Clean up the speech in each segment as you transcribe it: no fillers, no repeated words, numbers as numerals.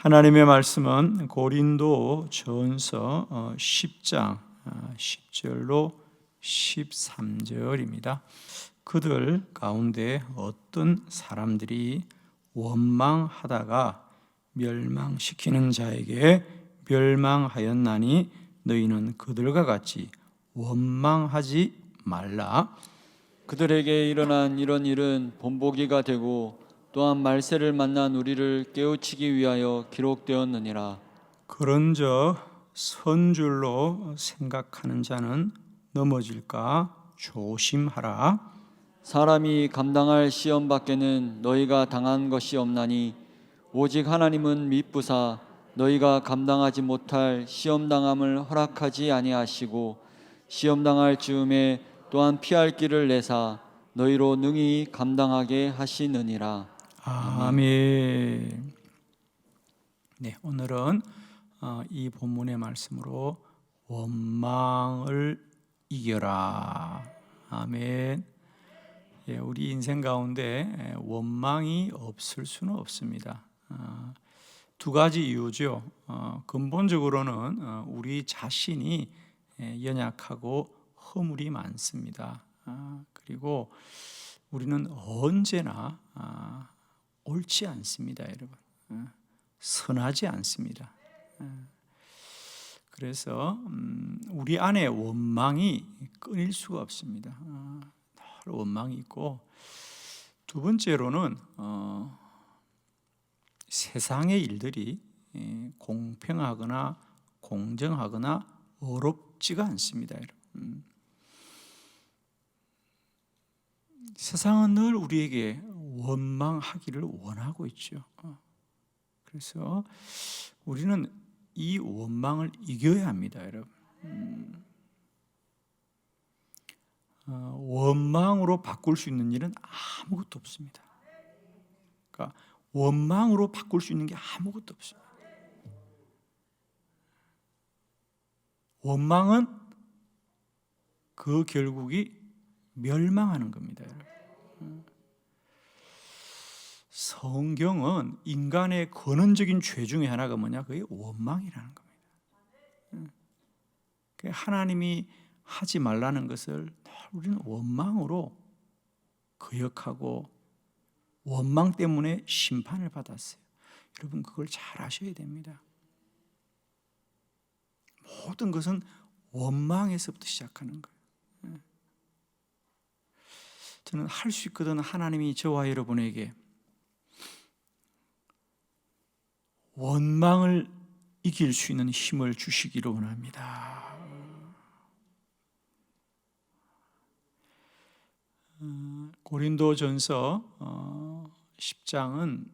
하나님의 말씀은 고린도 전서 10장 10절로 13절입니다. 그들 가운데 어떤 사람들이 원망하다가 멸망시키는 자에게 멸망하였나니 너희는 그들과 같이 원망하지 말라. 그들에게 일어난 이런 일은 본보기가 되고 또한 말세를 만난 우리를 깨우치기 위하여 기록되었느니라. 그런즉 선줄로 생각하는 자는 넘어질까 조심하라. 사람이 감당할 시험 밖에는 너희가 당한 것이 없나니 오직 하나님은 미쁘사 너희가 감당하지 못할 시험 당함을 허락하지 아니하시고 시험 당할 즈음에 또한 피할 길을 내사 너희로 능히 감당하게 하시느니라. 아멘. 네, 오늘은 이 본문의 말씀으로 원망을 이겨라. 아멘. 예, 우리 인생 가운데 원망이 없을 수는 없습니다. 두 가지 이유죠. 근본적으로는 우리 자신이 연약하고 허물이 많습니다. 그리고 우리는 언제나 옳지 않습니다, 여러분. 선하지 않습니다. 그래서 우리 안에 원망이 끊일 수가 없습니다. 늘 원망이 있고, 두 번째로는 세상의 일들이 공평하거나 공정하거나 어렵지가 않습니다, 여러분. 세상은 늘 우리에게 원망하기를 원하고 있죠. 그래서 우리는 이 원망을 이겨야 합니다, 여러분. 원망으로 바꿀 수 있는 일은 아무것도 없습니다. 그러니까 원망으로 바꿀 수 있는 게 아무것도 없습니다. 원망은 그 결국이 멸망하는 겁니다, 여러분. 성경은 인간의 근원적인 죄 중에 하나가 뭐냐? 그게 원망이라는 겁니다. 하나님이 하지 말라는 것을 우리는 원망으로 거역하고 원망 때문에 심판을 받았어요. 여러분, 그걸 잘 아셔야 됩니다. 모든 것은 원망에서부터 시작하는 거예요. 저는 할 수 있거든. 하나님이 저와 여러분에게 원망을 이길 수 있는 힘을 주시기를 원합니다. 고린도전서 10장은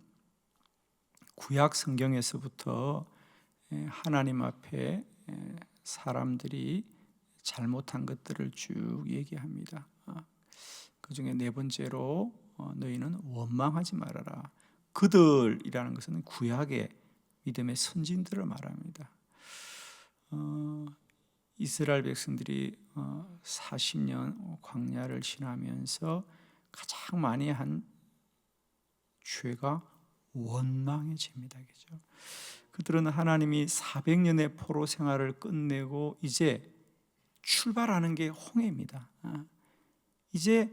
구약 성경에서부터 하나님 앞에 사람들이 잘못한 것들을 쭉 얘기합니다. 그 중에 네 번째로 너희는 원망하지 말아라. 그들이라는 것은 구약의 믿음의 선진들을 말합니다. 이스라엘 백성들이 40년 광야를 지나면서 가장 많이 한 죄가 원망의 죄입니다. 그죠? 그들은 하나님이 400년의 포로 생활을 끝내고 이제 출발하는 게 홍해입니다. 이제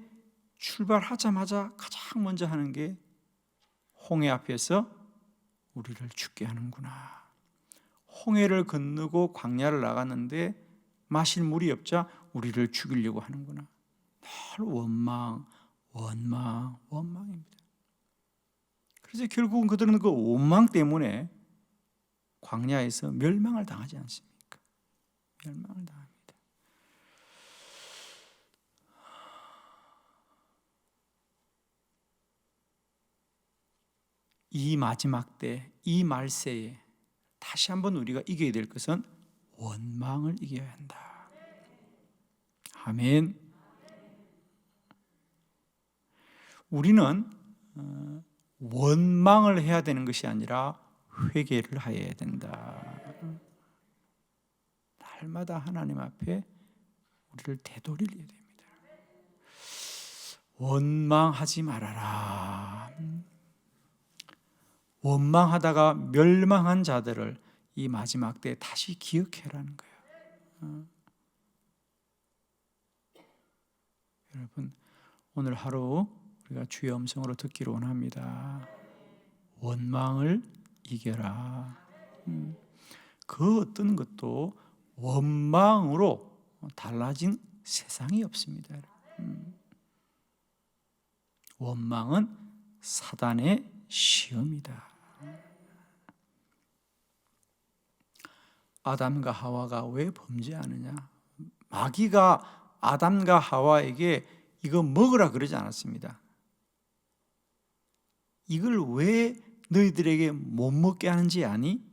출발하자마자 가장 먼저 하는 게 홍해 앞에서 우리를 죽게 하는구나. 홍해를 건너고 광야를 나갔는데 마실 물이 없자 우리를 죽이려고 하는구나. 늘 원망입니다. 그래서 결국은 그들은 그 원망 때문에 광야에서 멸망을 당하지 않습니까? 멸망을 당합니다. 이 마지막 때, 이 말세에 다시 한번 우리가 이겨야 될 것은 원망을 이겨야 한다. 아멘. 우리는 원망을 해야 되는 것이 아니라 회개를 해야 된다. 날마다 하나님 앞에 우리를 되돌려야 됩니다. 원망하지 말아라. 원망하다가 멸망한 자들을 이 마지막 때에 다시 기억해라는 거예요. 여러분, 오늘 하루 우리가 주의 음성으로 듣기를 원합니다. 원망을 이겨라. 그 어떤 것도 원망으로 달라진 세상이 없습니다. 원망은 사단의 시험이다. 아담과 하와가 왜 범죄하느냐? 마귀가 아담과 하와에게 이거 먹으라 그러지 않았습니다. 이걸 왜 너희들에게 못 먹게 하는지 아니?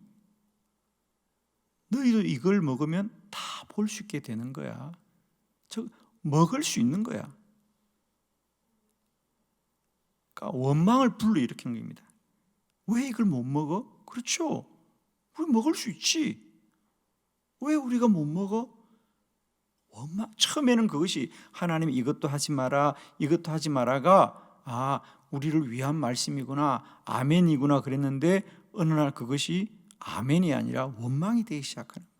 너희도 이걸 먹으면 다 볼 수 있게 되는 거야. 먹을 수 있는 거야. 그러니까 원망을 불러일으키는 겁니다. 왜 이걸 못 먹어? 그렇죠. 우리 먹을 수 있지. 왜 우리가 못 먹어? 원망. 처음에는 그것이 하나님이 이것도 하지 마라, 이것도 하지 마라가 우리를 위한 말씀이구나, 아멘이구나 그랬는데 어느 날 그것이 아멘이 아니라 원망이 되기 시작하는 거예요.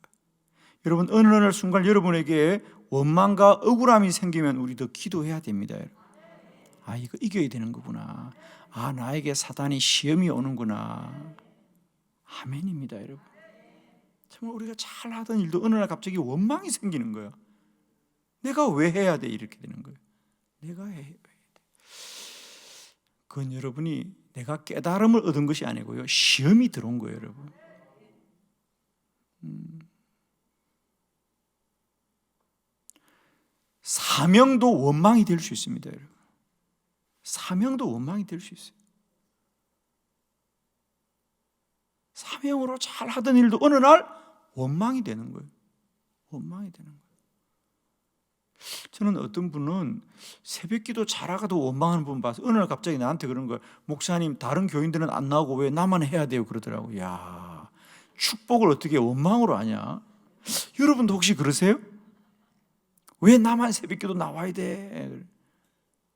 여러분, 어느 순간 여러분에게 원망과 억울함이 생기면 우리도 기도해야 됩니다. 이거 이겨야 되는 거구나. 나에게 사단이 시험이 오는구나. 아멘입니다, 여러분. 정말 우리가 잘하던 일도 어느 날 갑자기 원망이 생기는 거예요. 내가 왜 해야 돼? 이렇게 되는 거예요. 내가 해야 돼. 그건 여러분이 내가 깨달음을 얻은 것이 아니고요, 시험이 들어온 거예요, 여러분. 사명도 원망이 될 수 있습니다, 여러분. 사명도 원망이 될 수 있어요. 사명으로 잘 하던 일도 어느 날 원망이 되는 거예요. 원망이 되는 거예요. 저는 어떤 분은 새벽기도 잘하고도 원망하는 분 봐서 어느 날 갑자기 나한테 그런 거예요. 목사님, 다른 교인들은 안 나오고 왜 나만 해야 돼요? 그러더라고요. 야, 축복을 어떻게 원망으로 하냐? 여러분도 혹시 그러세요? 왜 나만 새벽기도 나와야 돼?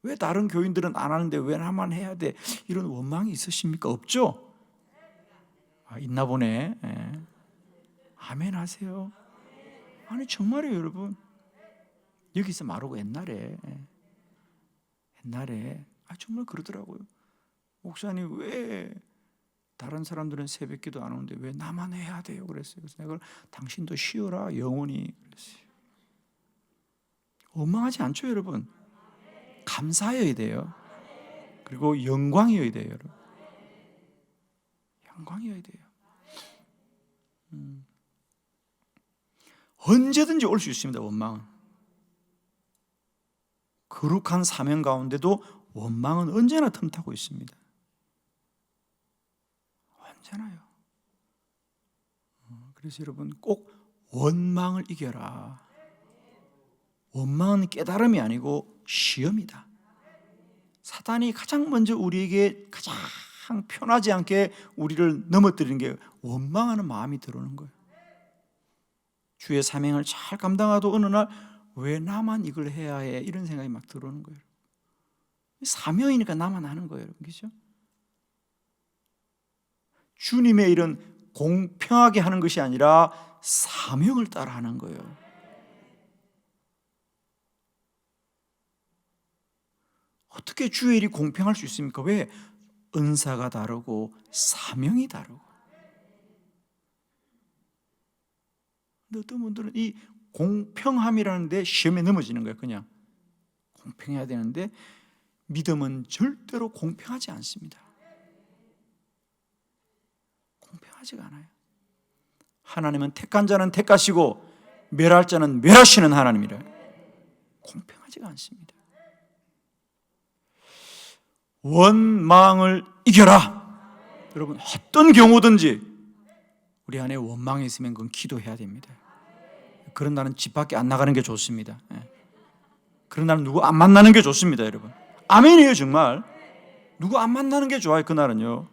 왜 다른 교인들은 안 하는데 왜 나만 해야 돼? 이런 원망이 있으십니까? 없죠? 있나 보네. 아멘 하세요. 아니 정말이에요, 여러분. 여기서 말하고 옛날에 정말 그러더라고요. 목사님, 왜 다른 사람들은 새벽기도 안 오는데 왜 나만 해야 돼요? 그랬어요. 그래서 내가 당신도 쉬어라 영원히 그랬어요. 원망하지 않죠, 여러분? 감사해야 돼요. 그리고 영광이어야 돼요, 여러분. 영광이어야 돼요. 언제든지 올 수 있습니다, 원망은. 거룩한 사명 가운데도 원망은 언제나 틈타고 있습니다. 언제나요. 그래서 여러분, 꼭 원망을 이겨라. 원망은 깨달음이 아니고 시험이다. 사단이 가장 먼저 우리에게 가장 편하지 않게 우리를 넘어뜨리는 게 원망하는 마음이 들어오는 거예요. 주의 사명을 잘 감당하도 어느 날 왜 나만 이걸 해야 해? 이런 생각이 막 들어오는 거예요. 사명이니까 나만 하는 거예요, 그렇죠? 주님의 이런 공평하게 하는 것이 아니라 사명을 따라 하는 거예요. 어떻게 주의 일이 공평할 수 있습니까? 왜? 은사가 다르고 사명이 다르고. 근데 어떤 분들은 이 공평함이라는 데 시험에 넘어지는 거예요. 그냥 공평해야 되는데 믿음은 절대로 공평하지 않습니다. 공평하지가 않아요. 하나님은 택한 자는 택하시고 멸할 자는 멸하시는 하나님이라. 공평하지가 않습니다. 원망을 이겨라. 여러분, 어떤 경우든지 우리 안에 원망이 있으면 그건 기도해야 됩니다. 그런 날은 집 밖에 안 나가는 게 좋습니다. 그런 날은 누구 안 만나는 게 좋습니다, 여러분. 아멘이에요, 정말. 누구 안 만나는 게 좋아요, 그날은요.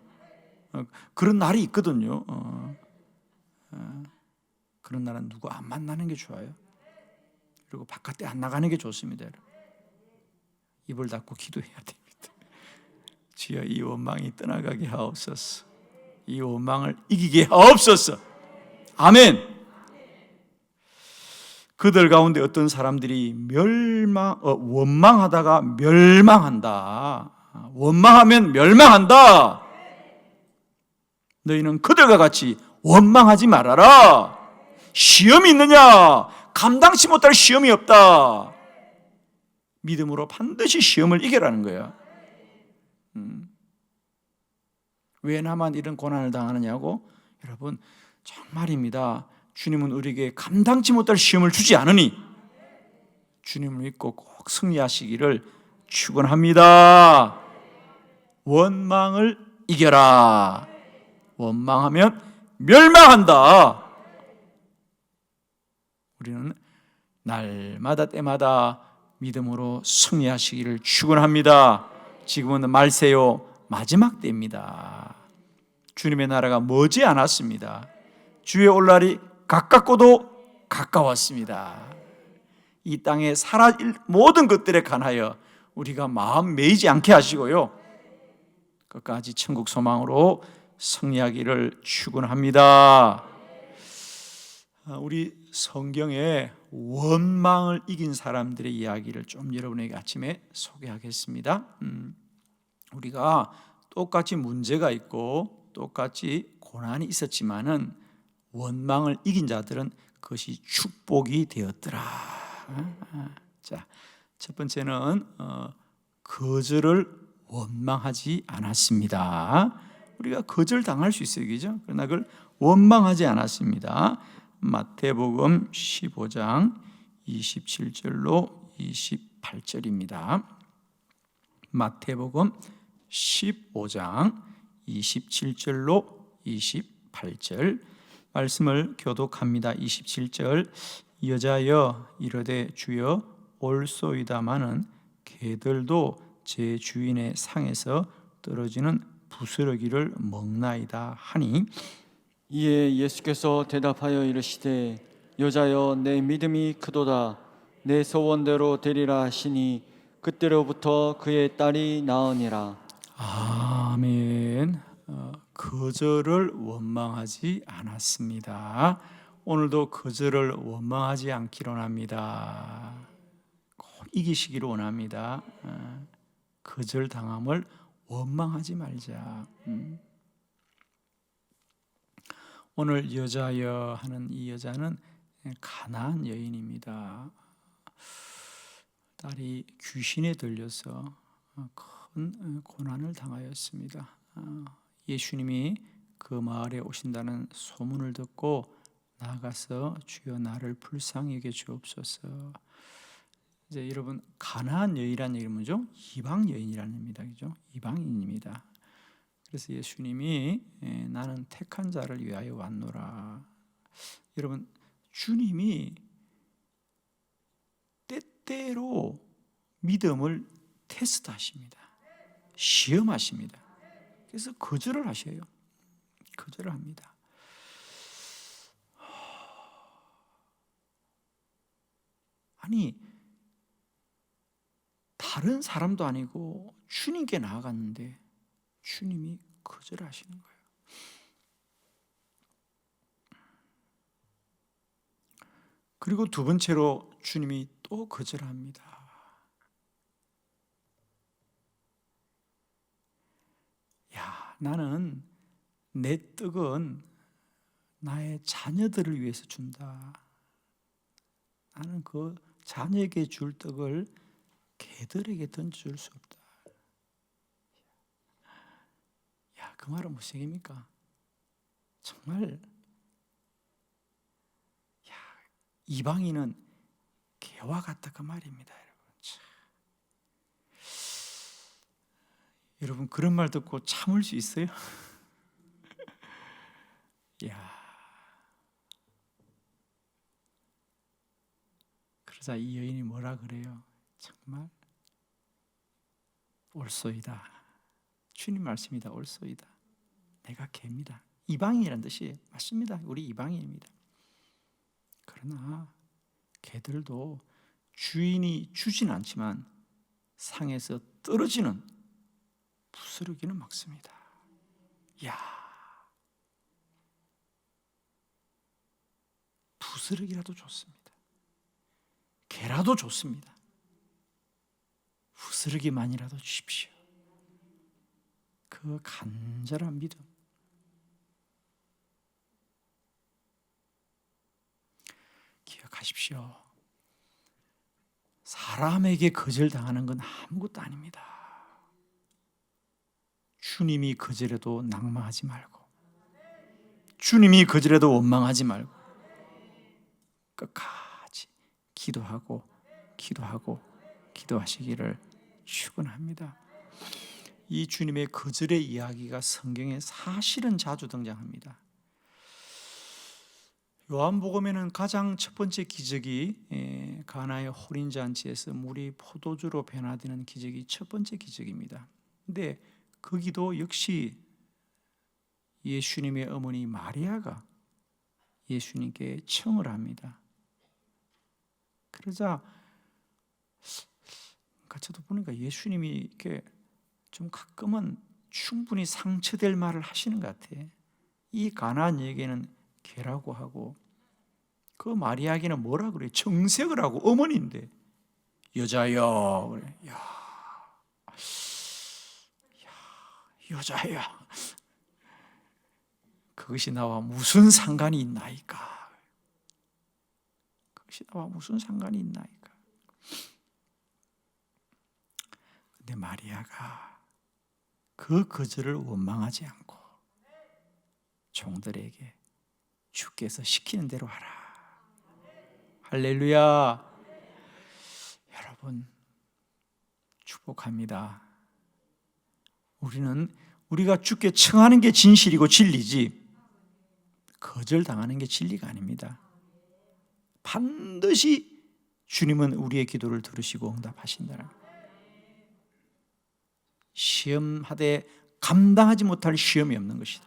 그런 날이 있거든요. 그런 날은 누구 안 만나는 게 좋아요. 그리고 바깥에 안 나가는 게 좋습니다, 여러분. 입을 닫고 기도해야 됩니다. 주여, 이 원망이 떠나가게 하옵소서. 이 원망을 이기게 하옵소서. 아멘. 그들 가운데 어떤 사람들이 원망하다가 멸망한다. 원망하면 멸망한다. 너희는 그들과 같이 원망하지 말아라. 시험이 있느냐? 감당치 못할 시험이 없다. 믿음으로 반드시 시험을 이겨라는 거야. 왜 나만 이런 고난을 당하느냐고? 여러분, 정말입니다. 주님은 우리에게 감당치 못할 시험을 주지 않으니 주님을 믿고 꼭 승리하시기를 축원합니다. 원망을 이겨라. 원망하면 멸망한다. 우리는 날마다 때마다 믿음으로 승리하시기를 축원합니다. 지금은 말세요 마지막 때입니다. 주님의 나라가 머지 않았습니다. 주의 올 날이 가깝고도 가까웠습니다. 이 땅에 사라질 모든 것들에 관하여 우리가 마음 매이지 않게 하시고요, 끝까지 천국 소망으로 승리하기를 축원합니다. 우리 성경에 원망을 이긴 사람들의 이야기를 좀 여러분에게 아침에 소개하겠습니다. 우리가 똑같이 문제가 있고 똑같이 고난이 있었지만은 원망을 이긴 자들은 그것이 축복이 되었더라. 자, 첫 번째는 거절을 원망하지 않았습니다. 우리가 거절 당할 수 있어요, 그죠? 그러나 그걸 원망하지 않았습니다. 마태복음 15장 27절로 28절입니다. 마태복음 15장 27절로 28절 말씀을 교독합니다. 27절 여자여 이르되 주여 올소이다마는 개들도 제 주인의 상에서 떨어지는 부스러기를 먹나이다 하니, 이에 예수께서 대답하여 이르시되 여자여 내 믿음이 크도다. 내 소원대로 되리라 하시니 그때로부터 그의 딸이 나으니라. 아멘. 거절을 원망하지 않았습니다. 오늘도 거절을 원망하지 않기로 합니다. 꼭 이기시기를 원합니다. 거절 당함을 원망하지 말자. 오늘 여자여 하는 이 여자는 가나안 여인입니다. 딸이 귀신에 들려서 큰 고난을 당하였습니다. 예수님이 그 마을에 오신다는 소문을 듣고 나가서 주여 나를 불쌍히 여겨 주옵소서. 이제 여러분, 가나안 여인이라는 얘기는 뭐죠? 이방 여인이라는 의미입니다. 그죠? 이방인입니다. 그래서 예수님이 나는 택한 자를 위하여 왔노라. 여러분, 주님이 때때로 믿음을 테스트하십니다. 시험하십니다. 그래서 거절을 하셔요. 거절을 합니다. 아니, 다른 사람도 아니고 주님께 나아갔는데 주님이 거절하시는 거예요. 그리고 두 번째로 주님이 또 거절합니다. 야, 나는 내 떡은 나의 자녀들을 위해서 준다. 나는 그 자녀에게 줄 떡을 개들에게 던져줄 수 없다. 야, 그 말은 무슨 얘기입니까? 정말 이방인은 개와 같다 그 말입니다, 여러분. 여러분, 그런 말 듣고 참을 수 있어요? 야, 그러자 이 여인이 뭐라 그래요? 정말 올소이다. 주님 말씀이다. 올소이다. 내가 개입니다. 이방인이라는 뜻이 맞습니다. 우리 이방인입니다. 그러나 개들도 주인이 주진 않지만 상에서 떨어지는 부스러기는 먹습니다. 야, 부스러기라도 좋습니다. 개라도 좋습니다. 부스러기만이라도 주십시오. 그 간절한 믿음. 기억하십시오. 사람에게 거절당하는 건 아무것도 아닙니다. 주님이 거절해도 낙망하지 말고, 주님이 거절해도 원망하지 말고, 끝까지 기도하고 기도하시기를 축원합니다. 이 주님의 거절의 이야기가 성경에 사실은 자주 등장합니다. 요한복음에는 가장 첫 번째 기적이 가나의 호린잔치에서 물이 포도주로 변화되는 기적이 첫 번째 기적입니다. 근데 거기도 역시 예수님의 어머니 마리아가 예수님께 청을 합니다. 그러자 저도 보니까 예수님이 이렇게 좀 가끔은 충분히 상처될 말을 하시는 것 같아. 이 가나안에게는 개라고 하고, 그 마리아에게는 뭐라 그래? 정색을 하고, 어머니인데 여자여 그래. 여자야, 그것이 나와 무슨 상관이 있나이까? 그것이 나와 무슨 상관이 있나이까? 근데 마리아가 그 거절을 원망하지 않고 종들에게 주께서 시키는 대로 하라. 할렐루야. 여러분, 축복합니다. 우리가 주께 청하는 게 진실이고 진리지, 거절당하는 게 진리가 아닙니다. 반드시 주님은 우리의 기도를 들으시고 응답하신다는 거예요. 시험하되 감당하지 못할 시험이 없는 것이다.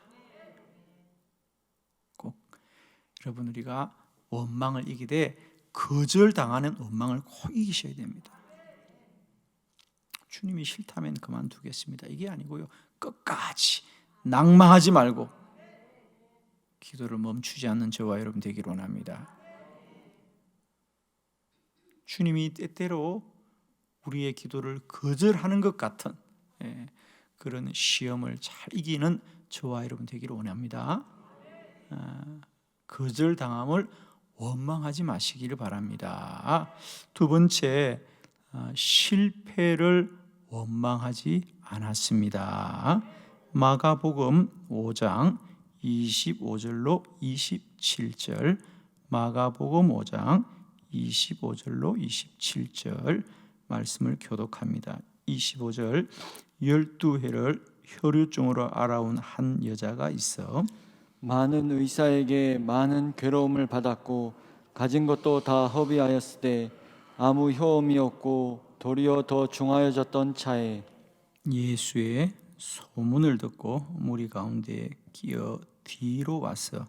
꼭 여러분, 우리가 원망을 이기되 거절당하는 원망을 꼭 이기셔야 됩니다. 주님이 싫다면 그만두겠습니다, 이게 아니고요, 끝까지 낙망하지 말고 기도를 멈추지 않는 저와 여러분 되기를 원합니다. 주님이 때때로 우리의 기도를 거절하는 것 같은 그런 시험을 잘 이기는 저와 여러분 되기를 원합니다. 거절당함을 원망하지 마시기를 바랍니다. 두 번째, 실패를 원망하지 않았습니다. 마가복음 5장 25절로 27절, 마가복음 5장 25절로 27절 말씀을 교독합니다. 25절, 12회를 혈유증으로 알아온 한 여자가 있어 많은 의사에게 많은 괴로움을 받았고 가진 것도 다 허비하였을 때 아무 효험이 없고 도리어 더 중하여졌던 차에 예수의 소문을 듣고 무리 가운데 끼어 뒤로 와서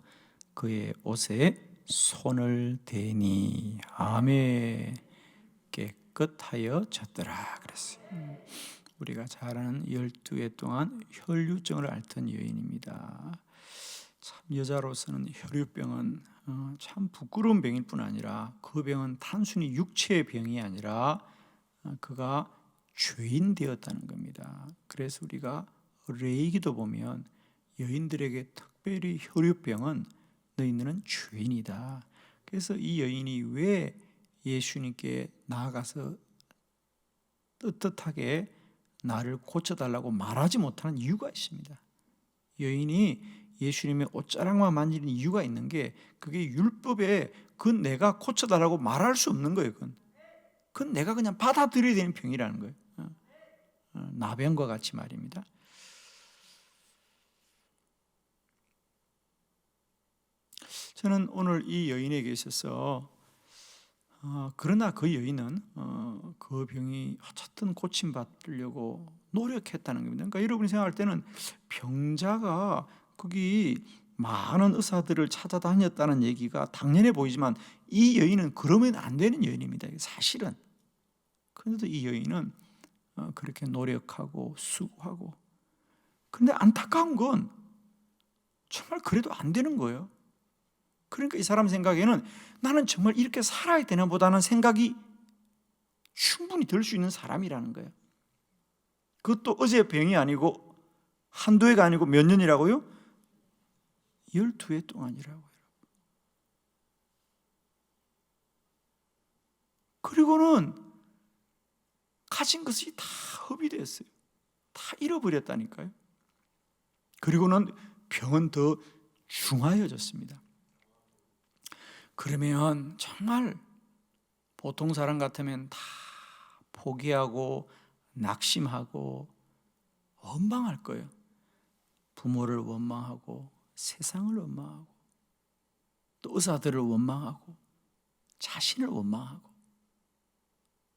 그의 옷에 손을 대니 아멘, 깨끗하여 졌더라 그랬어요. 우리가 잘 아는 12회 동안 혈류증을 앓던 여인입니다. 참 여자로서는 혈류병은 참 부끄러운 병일 뿐 아니라 그 병은 단순히 육체의 병이 아니라 그가 죄인 되었다는 겁니다. 그래서 우리가 레위기도 보면 여인들에게 특별히 혈류병은 너희는 죄인이다. 그래서 이 여인이 왜 예수님께 나아가서 떳떳하게 나를 고쳐달라고 말하지 못하는 이유가 있습니다. 여인이 예수님의 옷자락만 만지는 이유가 있는 게, 그게 율법에 그건 내가 고쳐달라고 말할 수 없는 거예요. 그건 내가 그냥 받아들여야 되는 병이라는 거예요. 나병과 같이 말입니다. 저는 오늘 이 여인에게 있어서 그러나 그 여인은 그 병이 어쨌든 고침받으려고 노력했다는 겁니다. 그러니까 여러분이 생각할 때는 병자가 거기 많은 의사들을 찾아다녔다는 얘기가 당연해 보이지만 이 여인은 그러면 안 되는 여인입니다. 사실은. 그런데도 이 여인은 그렇게 노력하고 수고하고, 그런데 안타까운 건 정말 그래도 안 되는 거예요. 그러니까 이 사람 생각에는 나는 정말 이렇게 살아야 되나 보다는 생각이 충분히 들 수 있는 사람이라는 거예요. 그것도 어제 병이 아니고 한두 해가 아니고 몇 년이라고요? 12해 동안이라고요. 그리고는 가진 것이 다 허비됐어요. 다 잃어버렸다니까요. 그리고는 병은 더 중하여졌습니다. 그러면 정말 보통 사람 같으면 다 포기하고 낙심하고 원망할 거예요. 부모를 원망하고 세상을 원망하고 또 의사들을 원망하고 자신을 원망하고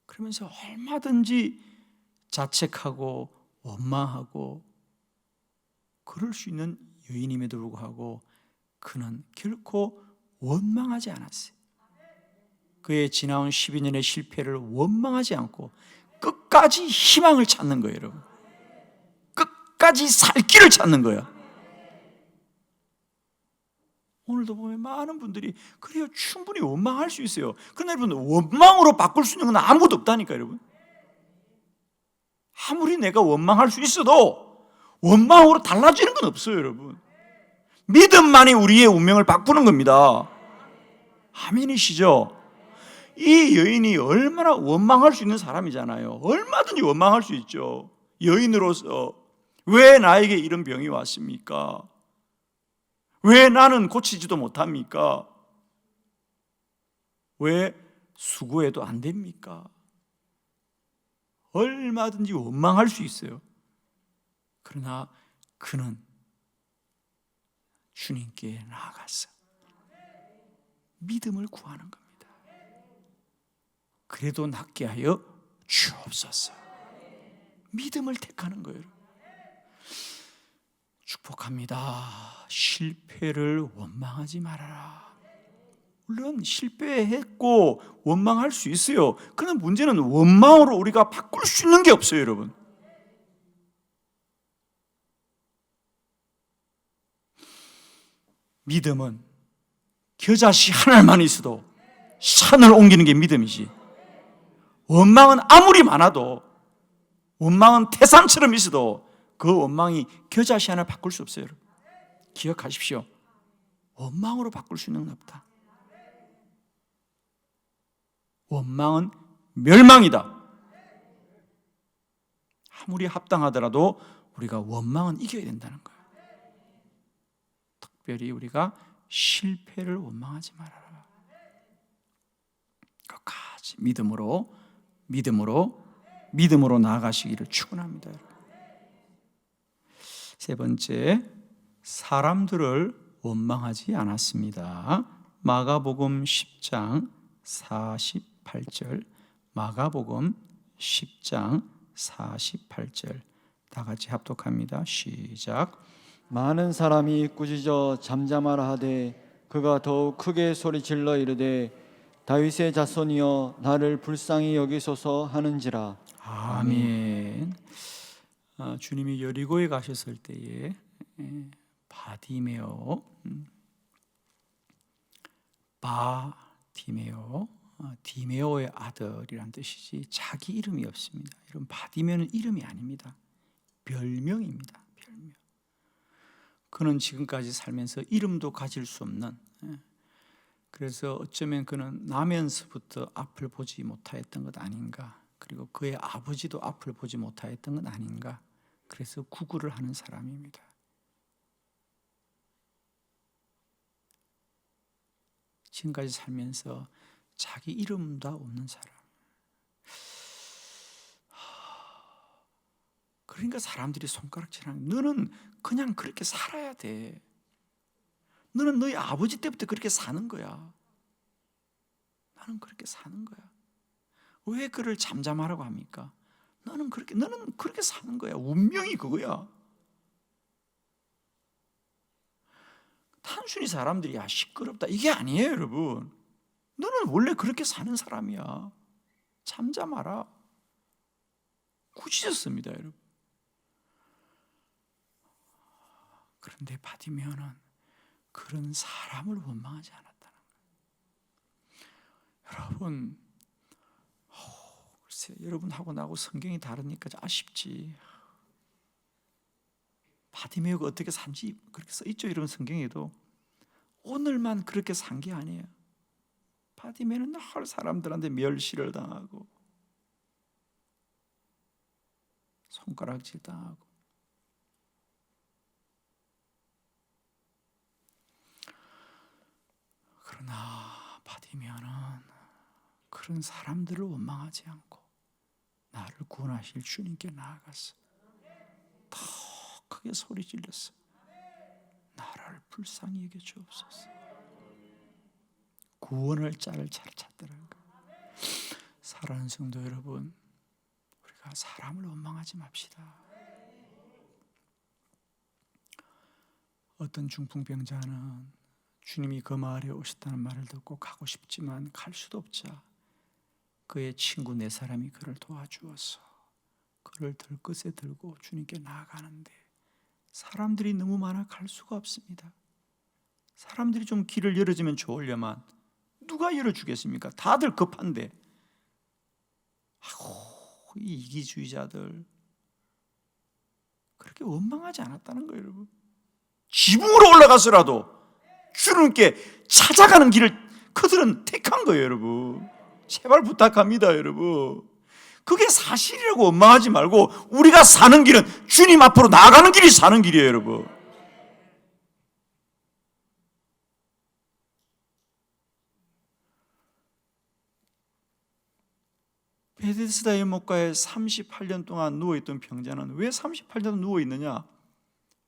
그러면서 얼마든지 자책하고 원망하고 그럴 수 있는 여인임에도 불구하고 그는 결코 원망하지 않았어요. 그의 지나온 12년의 실패를 원망하지 않고 끝까지 희망을 찾는 거예요, 여러분. 끝까지 살 길을 찾는 거예요. 오늘도 보면 많은 분들이 그래요, 충분히 원망할 수 있어요. 그러나 여러분, 원망으로 바꿀 수 있는 건 아무것도 없다니까요, 여러분. 아무리 내가 원망할 수 있어도 원망으로 달라지는 건 없어요, 여러분. 믿음만이 우리의 운명을 바꾸는 겁니다. 아멘이시죠? 이 여인이 얼마나 원망할 수 있는 사람이잖아요. 얼마든지 원망할 수 있죠. 여인으로서 왜 나에게 이런 병이 왔습니까? 왜 나는 고치지도 못합니까? 왜 수고해도 안 됩니까? 얼마든지 원망할 수 있어요. 그러나 그는 주님께 나아갔어. 믿음을 구하는 겁니다. 그래도 낫게 하여 주옵소서. 믿음을 택하는 거예요. 축복합니다. 실패를 원망하지 말아라. 물론 실패했고 원망할 수 있어요. 그러나 문제는 원망으로 우리가 바꿀 수 있는 게 없어요, 여러분. 믿음은 겨자씨 하나만 있어도 산을 옮기는 게 믿음이지. 원망은 아무리 많아도, 원망은 태산처럼 있어도 그 원망이 겨자씨 하나 바꿀 수 없어요, 여러분. 기억하십시오. 원망으로 바꿀 수 있는 건 없다. 원망은 멸망이다. 아무리 합당하더라도 우리가 원망은 이겨야 된다는 거예요. 특별히 우리가 실패를 원망하지 말아라. 끝까지 믿음으로 나아가시기를 축원합니다. 세 번째, 사람들을 원망하지 않았습니다. 마가복음 10장 48절, 마가복음 10장 48절 다 같이 합독합니다. 시작. 많은 사람이 꾸짖어 잠잠하라 하되 그가 더욱 크게 소리질러 이르되 다윗의 자손이여 나를 불쌍히 여기소서 하는지라. 아멘. 주님이 여리고에 가셨을 때에 디메오의 아들이란 뜻이지 자기 이름이 없습니다. 여러분, 바디메오는 이름이 아닙니다. 별명입니다. 별명. 그는 지금까지 살면서 이름도 가질 수 없는, 그래서 어쩌면 그는 나면서부터 앞을 보지 못하였던 것 아닌가, 그리고 그의 아버지도 앞을 보지 못하였던 것 아닌가, 그래서 구구를 하는 사람입니다. 지금까지 살면서 자기 이름도 없는 사람. 그러니까 사람들이 손가락질하는, 너는 그냥 그렇게 살아야 돼. 너는 너희 아버지 때부터 그렇게 사는 거야. 나는 그렇게 사는 거야. 왜 그를 잠잠하라고 합니까? 너는 그렇게 사는 거야. 운명이 그거야. 단순히 사람들이 시끄럽다 이게 아니에요, 여러분. 너는 원래 그렇게 사는 사람이야. 잠잠하라. 꾸짖었습니다, 여러분. 그런데 바디메오는 그런 사람을 원망하지 않았다는 거예요. 여러분, 글쎄, 여러분하고 나하고 성경이 다르니까 아쉽지. 바디메오가 어떻게 산지 그렇게 써 있죠. 이런 성경에도 오늘만 그렇게 산 게 아니에요. 바디메오는 늘 사람들한테 멸시를 당하고 손가락질 당하고, 그러나 바디메오는 그런 사람들을 원망하지 않고 나를 구원하실 주님께 나아갔어. 더 크게 소리 질렀어. 나를 불쌍히 여겨 주옵소서. 구원을 자를 찾더라고요. 사랑하는 성도 여러분, 우리가 사람을 원망하지 맙시다. 어떤 중풍병자는 주님이 그 마을에 오셨다는 말을 듣고 가고 싶지만 갈 수도 없자 그의 친구 네 사람이 그를 도와주어서 그를 들것에 들고 주님께 나아가는데, 사람들이 너무 많아 갈 수가 없습니다. 사람들이 좀 길을 열어주면 좋으려만 누가 열어주겠습니까? 다들 급한데. 아이고, 이 이기주의자들 그렇게 원망하지 않았다는 거예요. 여러분, 지붕으로 올라가서라도 주님께 찾아가는 길을 그들은 택한 거예요. 여러분, 제발 부탁합니다. 여러분, 그게 사실이라고 원망하지 말고 우리가 사는 길은 주님 앞으로 나아가는 길이 사는 길이에요. 여러분, 베데스다 연못가에 38년 동안 누워있던 병자는 왜 38년 누워있느냐?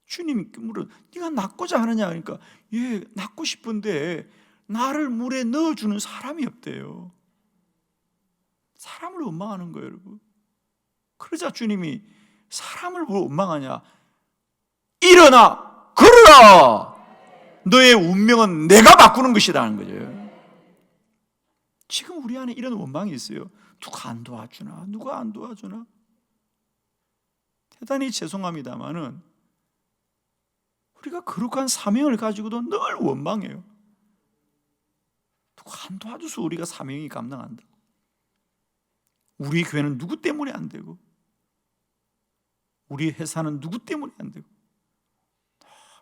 주님이 물어, 네가 낫고자 하느냐? 그러니까 예, 낫고 싶은데 나를 물에 넣어주는 사람이 없대요. 사람을 원망하는 거예요. 여러분, 그러자 주님이 사람을 왜 원망하냐? 일어나 걸어라, 너의 운명은 내가 바꾸는 것이다 하는 거죠. 지금 우리 안에 이런 원망이 있어요. 누가 안 도와주나? 누가 안 도와주나? 대단히 죄송합니다마는 우리가 거룩한 사명을 가지고도 늘 원망해요. 누가 안 도와줘서 우리가 사명이 감당한다. 우리 교회는 누구 때문에 안 되고, 우리 회사는 누구 때문에 안 되고,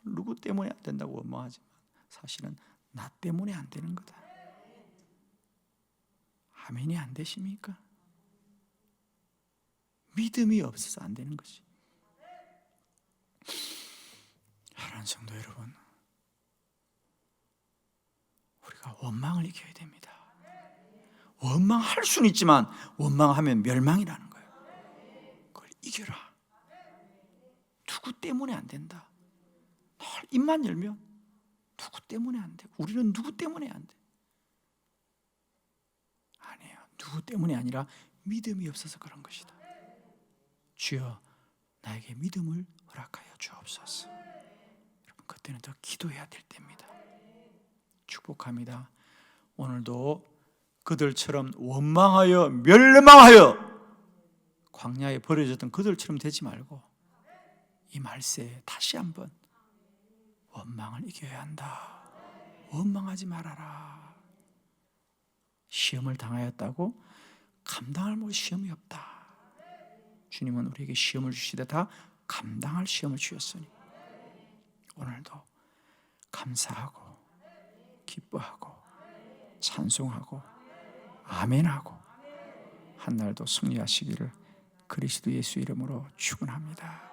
누구 때문에 안 된다고 원망하지만 사실은 나 때문에 안 되는 거다. 아멘이 안 되십니까? 믿음이 없어서 안 되는 것이. 사랑하는 성도 여러분, 우리가 원망을 이겨야 됩니다. 원망할 수는 있지만 원망하면 멸망이라는 거예요. 그걸 이겨라. 누구 때문에 안 된다. 늘 입만 열면 누구 때문에 안 돼. 우리는 누구 때문에 안 돼. 아니에요. 누구 때문이 아니라 믿음이 없어서 그런 것이다. 주여, 나에게 믿음을 허락하여 주옵소서. 여러분, 그때는 더 기도해야 될 때입니다. 축복합니다. 오늘도 그들처럼 원망하여 멸망하여 광야에 버려졌던 그들처럼 되지 말고 이 말세에 다시 한번 원망을 이겨야 한다. 원망하지 말아라. 시험을 당하였다고 감당할 시험이 없다. 주님은 우리에게 시험을 주시되 다 감당할 시험을 주셨으니 오늘도 감사하고 기뻐하고 찬송하고 아멘하고 한 날도 승리하시기를 그리스도 예수 이름으로 축원합니다.